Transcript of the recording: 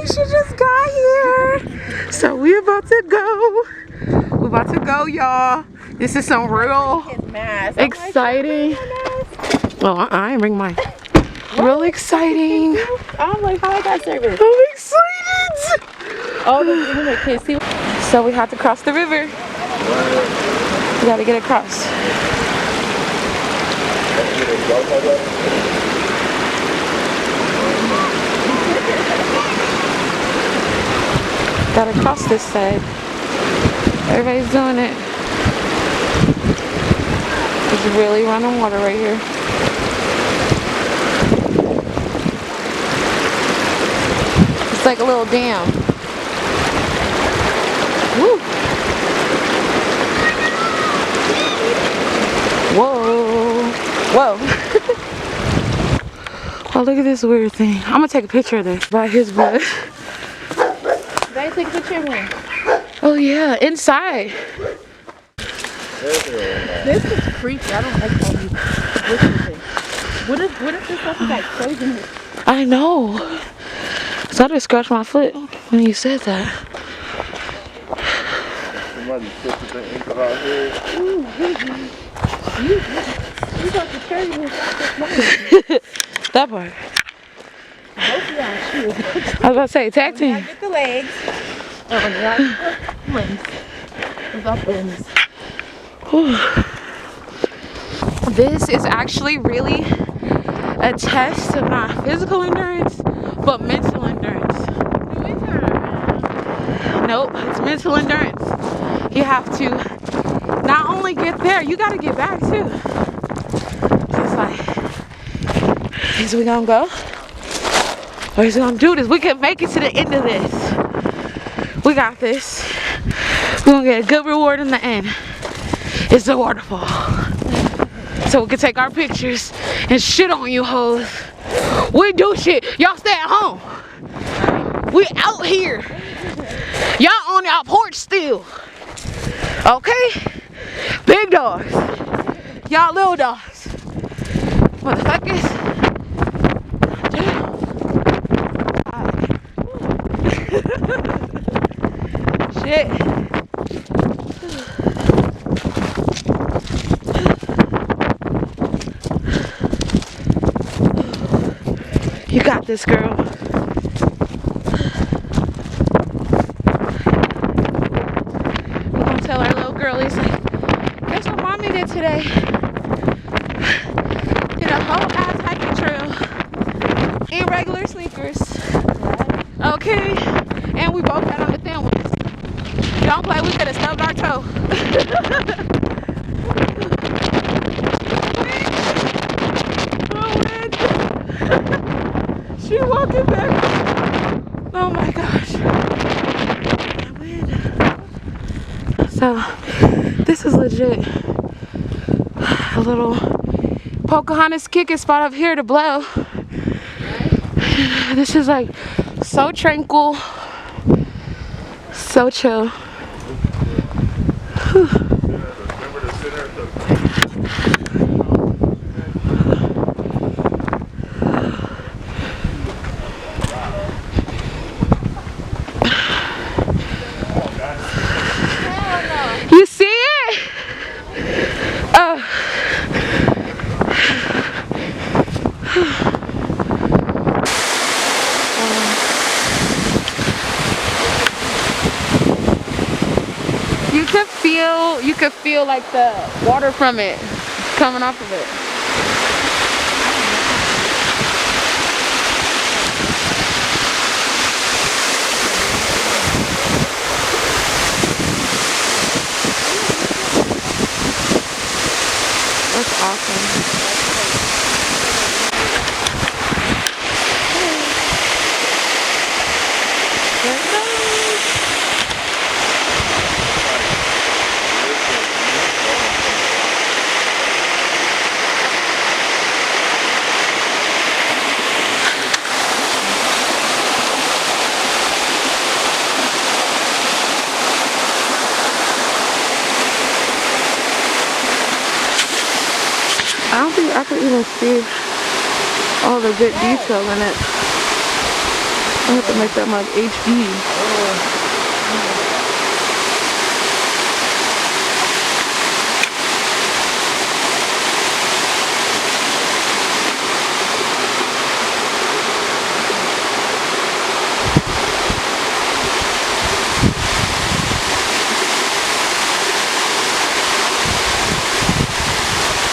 She just got here. So we about to go. We're about to go, y'all. This is some real exciting. Well, I ain't bring mine. Real exciting. I'm like, how I got service? I'm excited. Oh, the kids see. So we have to cross the river. We gotta get across. Gotta cross this side. Everybody's doing it. It's really running water right here. It's like a little dam. Woo. Whoa. Whoa. Oh, look at this weird thing. I'm gonna take a picture of this by his butt. Did I take a picture of me? Oh yeah, inside. This is creepy. I don't like all these witches. What if this stuff is like poisonous? I know. So I just scratched my foot when you said that. Somebody put the ink out here. You got to carry this. That part. Both of y'all shoes. I was about to say, tag team. I get the legs. Oh, and I get the limbs. The up ends. This is actually really a test of not physical endurance, but mental endurance. Nope, it's mental endurance. You have to not only get there, you gotta get back too. It's like, is we gonna go? Or is we gonna do this? We can make it to the end of this. We got this. We're gonna get a good reward in the end. It's the waterfall. So we can take our pictures and shit on you hoes. We do shit. Y'all stay at home. We out here. Y'all on y'all porch still. Okay? Big dogs. Y'all little dogs. Motherfuckers. Damn. Shit. You got this, girl. We're gonna tell our little girlies, like, guess what mommy did today? Did a whole ass hiking trail in regular sneakers. Okay? And we both got on the thin ones. Don't play, we could have stubbed our toe. She walking back. Oh my gosh. I win. So, this is legit a little Pocahontas kicking spot up here to blow. This is like so tranquil, so chill. Whew. You see it? Oh. You could feel like the water from it coming off of it. That's awesome. I don't think I could even see all the good detail in it. I have to make that like HB.